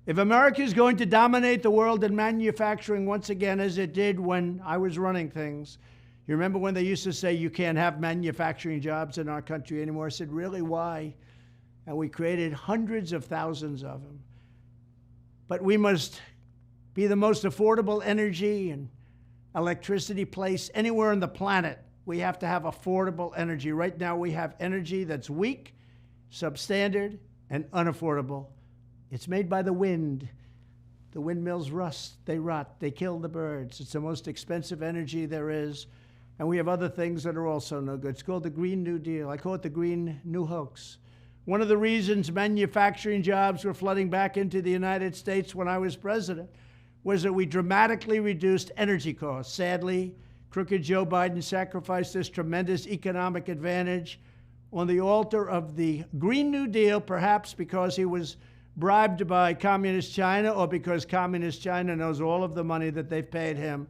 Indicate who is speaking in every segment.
Speaker 1: If America is going to dominate the world in manufacturing once again, as it did when I was running things, you remember when they used to say you can't have manufacturing jobs in our country anymore? I said, really, why? And we created hundreds of thousands of them. But we must be the most affordable energy and electricity place anywhere on the planet. We have to have affordable energy. Right now we have energy that's weak, substandard, and unaffordable. It's made by the wind. The windmills rust, they rot, they kill the birds. It's the most expensive energy there is. And we have other things that are also no good. It's called the Green New Deal. I call it the Green New Hoax. One of the reasons manufacturing jobs were flooding back into the United States when I was president was that we dramatically reduced energy costs. Sadly, crooked Joe Biden sacrificed this tremendous economic advantage on the altar of the Green New Deal, perhaps because he was bribed by Communist China or because Communist China knows all of the money that they've paid him.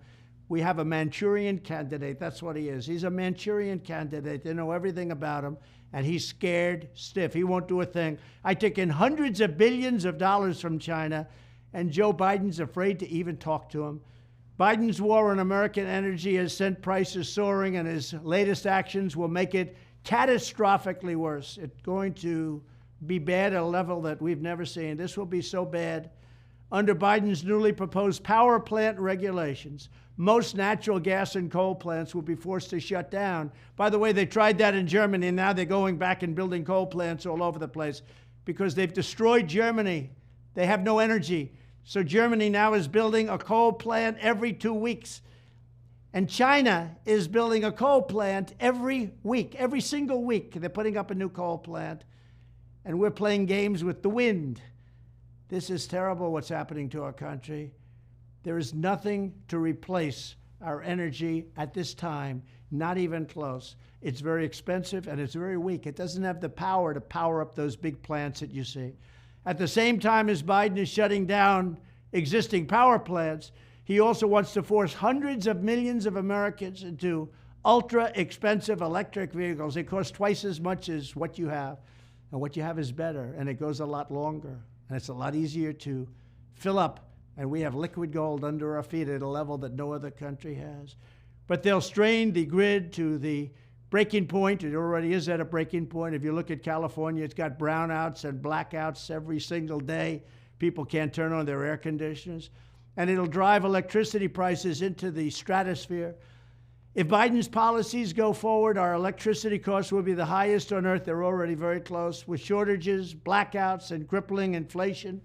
Speaker 1: We have a Manchurian candidate. That's what he is. He's a Manchurian candidate. They know everything about him, and he's scared stiff. He won't do a thing. I took in hundreds of billions of dollars from China, and Joe Biden's afraid to even talk to him. Biden's war on American energy has sent prices soaring, and his latest actions will make it catastrophically worse. It's going to be bad at a level that we've never seen. This will be so bad. Under Biden's newly proposed power plant regulations, most natural gas and coal plants will be forced to shut down. By the way, they tried that in Germany, and now they're going back and building coal plants all over the place because they've destroyed Germany. They have no energy. So Germany now is building a coal plant every 2 weeks. And China is building a coal plant every week, every single week. They're putting up a new coal plant. And we're playing games with the wind. This is terrible what's happening to our country. There is nothing to replace our energy at this time, not even close. It's very expensive and it's very weak. It doesn't have the power to power up those big plants that you see. At the same time as Biden is shutting down existing power plants, he also wants to force hundreds of millions of Americans into ultra expensive electric vehicles. They cost twice as much as what you have. And what you have is better, and it goes a lot longer, and it's a lot easier to fill up, and we have liquid gold under our feet at a level that no other country has. But they'll strain the grid to the breaking point. It already is at a breaking point. If you look at California, it's got brownouts and blackouts every single day. People can't turn on their air conditioners, and it'll drive electricity prices into the stratosphere. If Biden's policies go forward, our electricity costs will be the highest on earth. They're already very close. With shortages, blackouts, and crippling inflation,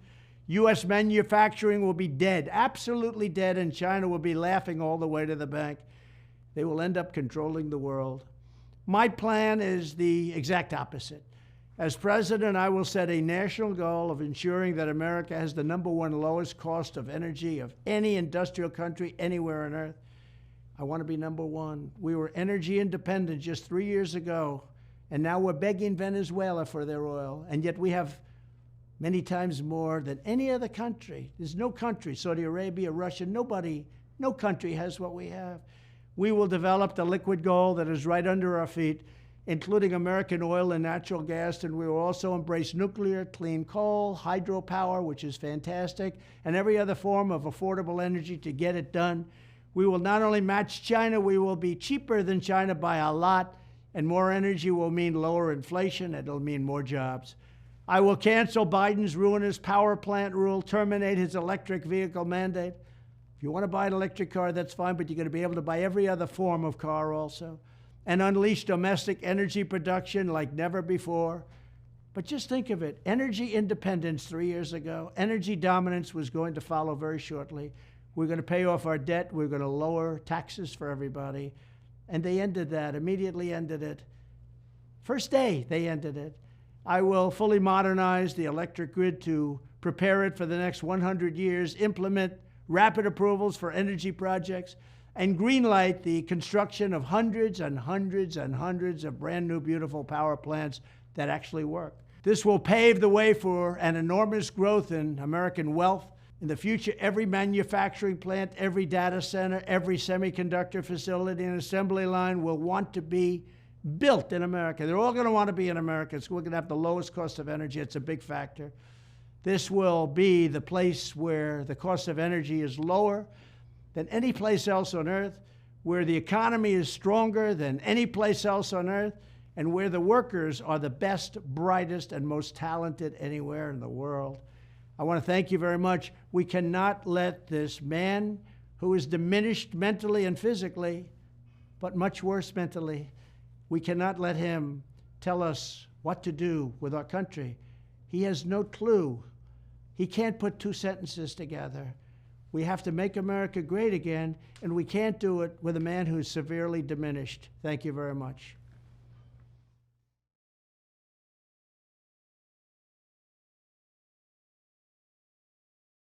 Speaker 1: U.S. manufacturing will be dead, absolutely dead, and China will be laughing all the way to the bank. They will end up controlling the world. My plan is the exact opposite. As president, I will set a national goal of ensuring that America has the #1 lowest cost of energy of any industrial country anywhere on earth. I want to be #1. We were energy independent just 3 years ago, and now we're begging Venezuela for their oil, and yet we have many times more than any other country. There's no country, Saudi Arabia, Russia, nobody, no country has what we have. We will develop the liquid gold that is right under our feet, including American oil and natural gas, and we will also embrace nuclear, clean coal, hydropower, which is fantastic, and every other form of affordable energy to get it done. We will not only match China, we will be cheaper than China by a lot, and more energy will mean lower inflation, and it'll mean more jobs. I will cancel Biden's ruinous power plant rule, terminate his electric vehicle mandate. If you want to buy an electric car, that's fine, but you're going to be able to buy every other form of car also, and unleash domestic energy production like never before. But just think of it, energy independence 3 years ago, energy dominance was going to follow very shortly. We're going to pay off our debt. We're going to lower taxes for everybody. And they ended that, immediately ended it. First day, they ended it. I will fully modernize the electric grid to prepare it for the next 100 years, implement rapid approvals for energy projects, and greenlight the construction of hundreds and hundreds and hundreds of brand new, beautiful power plants that actually work. This will pave the way for an enormous growth in American wealth. In the future, every manufacturing plant, every data center, every semiconductor facility and assembly line will want to be built in America. They're all going to want to be in America. So we're going to have the lowest cost of energy. It's a big factor. This will be the place where the cost of energy is lower than any place else on earth, where the economy is stronger than any place else on earth, and where the workers are the best, brightest, and most talented anywhere in the world. I want to thank you very much. We cannot let this man who is diminished mentally and physically, but much worse mentally, we cannot let him tell us what to do with our country. He has no clue. He can't put two sentences together. We have to make America great again, and we can't do it with a man who's severely diminished. Thank you very much.